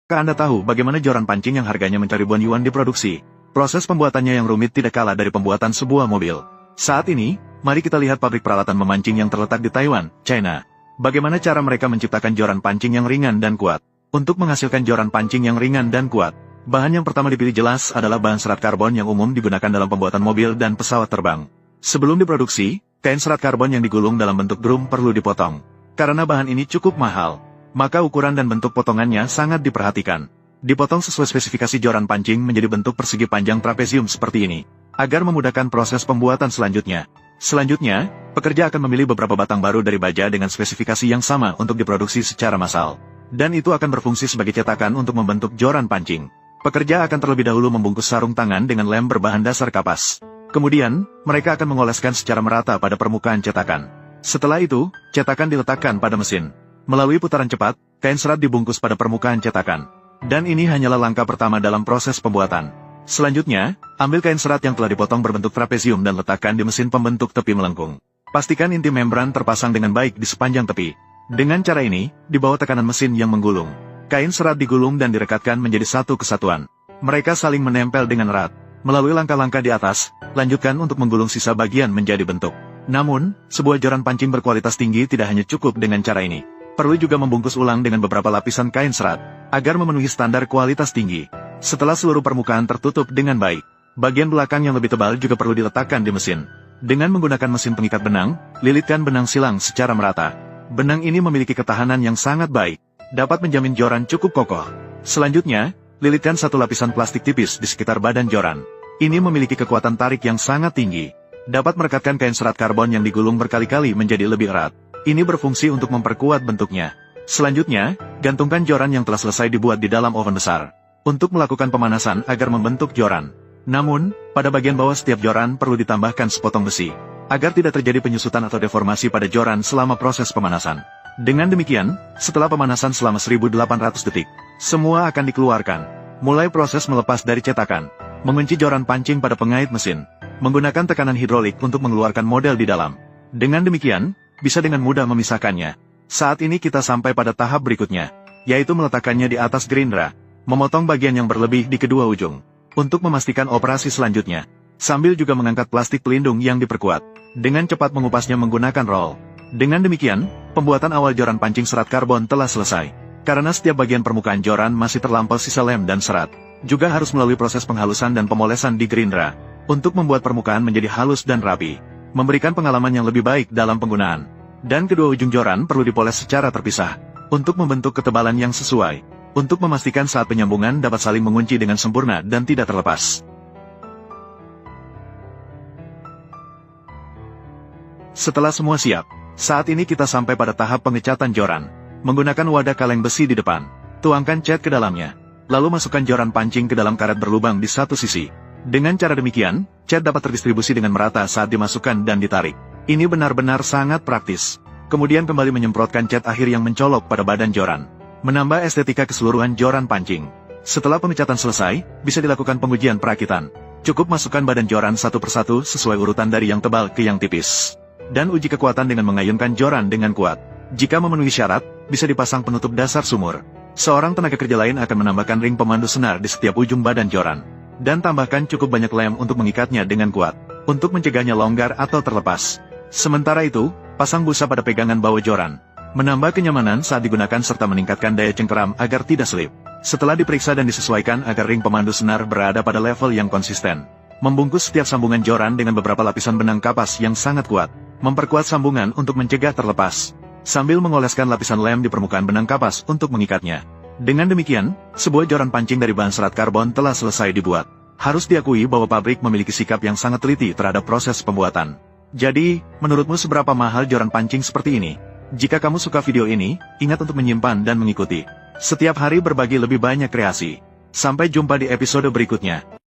Apakah Anda tahu bagaimana joran pancing yang harganya mencapai ribuan yuan diproduksi? Proses pembuatannya yang rumit tidak kalah dari pembuatan sebuah mobil. Saat ini, mari kita lihat pabrik peralatan memancing yang terletak di Taiwan, China. Bagaimana cara mereka menciptakan joran pancing yang ringan dan kuat? Untuk menghasilkan joran pancing yang ringan dan kuat, bahan yang pertama dipilih jelas adalah bahan serat karbon yang umum digunakan dalam pembuatan mobil dan pesawat terbang. Sebelum diproduksi, kain serat karbon yang digulung dalam bentuk drum perlu dipotong. Karena bahan ini cukup mahal, maka ukuran dan bentuk potongannya sangat diperhatikan. Dipotong sesuai spesifikasi joran pancing menjadi bentuk persegi panjang trapezium seperti ini, agar memudahkan proses pembuatan selanjutnya. Selanjutnya, pekerja akan memilih beberapa batang baru dari baja dengan spesifikasi yang sama untuk diproduksi secara massal. Dan itu akan berfungsi sebagai cetakan untuk membentuk joran pancing. Pekerja akan terlebih dahulu membungkus sarung tangan dengan lem berbahan dasar kapas. Kemudian, mereka akan mengoleskan secara merata pada permukaan cetakan. Setelah itu, cetakan diletakkan pada mesin. Melalui putaran cepat, kain serat dibungkus pada permukaan cetakan. Dan ini hanyalah langkah pertama dalam proses pembuatan. Selanjutnya, ambil kain serat yang telah dipotong berbentuk trapezium dan letakkan di mesin pembentuk tepi melengkung. Pastikan inti membran terpasang dengan baik di sepanjang tepi. Dengan cara ini, di bawah tekanan mesin yang menggulung, kain serat digulung dan direkatkan menjadi satu kesatuan. Mereka saling menempel dengan erat. Melalui langkah-langkah di atas, lanjutkan untuk menggulung sisa bagian menjadi bentuk. Namun, sebuah joran pancing berkualitas tinggi tidak hanya cukup dengan cara ini. Perlu juga membungkus ulang dengan beberapa lapisan kain serat, agar memenuhi standar kualitas tinggi. Setelah seluruh permukaan tertutup dengan baik, bagian belakang yang lebih tebal juga perlu diletakkan di mesin. Dengan menggunakan mesin pengikat benang, lilitkan benang silang secara merata. Benang ini memiliki ketahanan yang sangat baik, dapat menjamin joran cukup kokoh. Selanjutnya, lilitkan satu lapisan plastik tipis di sekitar badan joran. Ini memiliki kekuatan tarik yang sangat tinggi. Dapat merekatkan kain serat karbon yang digulung berkali-kali menjadi lebih erat. Ini berfungsi untuk memperkuat bentuknya. Selanjutnya, gantungkan joran yang telah selesai dibuat di dalam oven besar. Untuk melakukan pemanasan agar membentuk joran. Namun, pada bagian bawah setiap joran perlu ditambahkan sepotong besi, agar tidak terjadi penyusutan atau deformasi pada joran selama proses pemanasan. Dengan demikian, setelah pemanasan selama 1800 detik, semua akan dikeluarkan. Mulai proses melepas dari cetakan. Mengunci joran pancing pada pengait mesin. Menggunakan tekanan hidrolik untuk mengeluarkan model di dalam. Dengan demikian, bisa dengan mudah memisahkannya. Saat ini kita sampai pada tahap berikutnya, yaitu meletakkannya di atas gerindra, memotong bagian yang berlebih di kedua ujung, untuk memastikan operasi selanjutnya, sambil juga mengangkat plastik pelindung yang diperkuat, dengan cepat mengupasnya menggunakan roll. Dengan demikian, pembuatan awal joran pancing serat karbon telah selesai. Karena setiap bagian permukaan joran masih terlampau sisa lem dan serat, juga harus melalui proses penghalusan dan pemolesan di gerindra, untuk membuat permukaan menjadi halus dan rapi, memberikan pengalaman yang lebih baik dalam penggunaan. Dan kedua ujung joran perlu dipoles secara terpisah, untuk membentuk ketebalan yang sesuai, untuk memastikan saat penyambungan dapat saling mengunci dengan sempurna dan tidak terlepas. Setelah semua siap, saat ini kita sampai pada tahap pengecatan joran. Menggunakan wadah kaleng besi di depan, tuangkan cat ke dalamnya, lalu masukkan joran pancing ke dalam karet berlubang di satu sisi. Dengan cara demikian, cat dapat terdistribusi dengan merata saat dimasukkan dan ditarik. Ini benar-benar sangat praktis. Kemudian kembali menyemprotkan cat akhir yang mencolok pada badan joran, menambah estetika keseluruhan joran pancing. Setelah pengecatan selesai, bisa dilakukan pengujian perakitan. Cukup masukkan badan joran satu persatu sesuai urutan dari yang tebal ke yang tipis. Dan uji kekuatan dengan mengayunkan joran dengan kuat. Jika memenuhi syarat, bisa dipasang penutup dasar sumur. Seorang tenaga kerja lain akan menambahkan ring pemandu senar di setiap ujung badan joran. Dan tambahkan cukup banyak lem untuk mengikatnya dengan kuat, untuk mencegahnya longgar atau terlepas. Sementara itu, pasang busa pada pegangan bawah joran, menambah kenyamanan saat digunakan serta meningkatkan daya cengkeram agar tidak selip. Setelah diperiksa dan disesuaikan agar ring pemandu senar berada pada level yang konsisten, membungkus setiap sambungan joran dengan beberapa lapisan benang kapas yang sangat kuat, memperkuat sambungan untuk mencegah terlepas, sambil mengoleskan lapisan lem di permukaan benang kapas untuk mengikatnya. Dengan demikian, sebuah joran pancing dari bahan serat karbon telah selesai dibuat. Harus diakui bahwa pabrik memiliki sikap yang sangat teliti terhadap proses pembuatan. Jadi, menurutmu seberapa mahal joran pancing seperti ini? Jika kamu suka video ini, ingat untuk menyimpan dan mengikuti. Setiap hari berbagi lebih banyak kreasi. Sampai jumpa di episode berikutnya.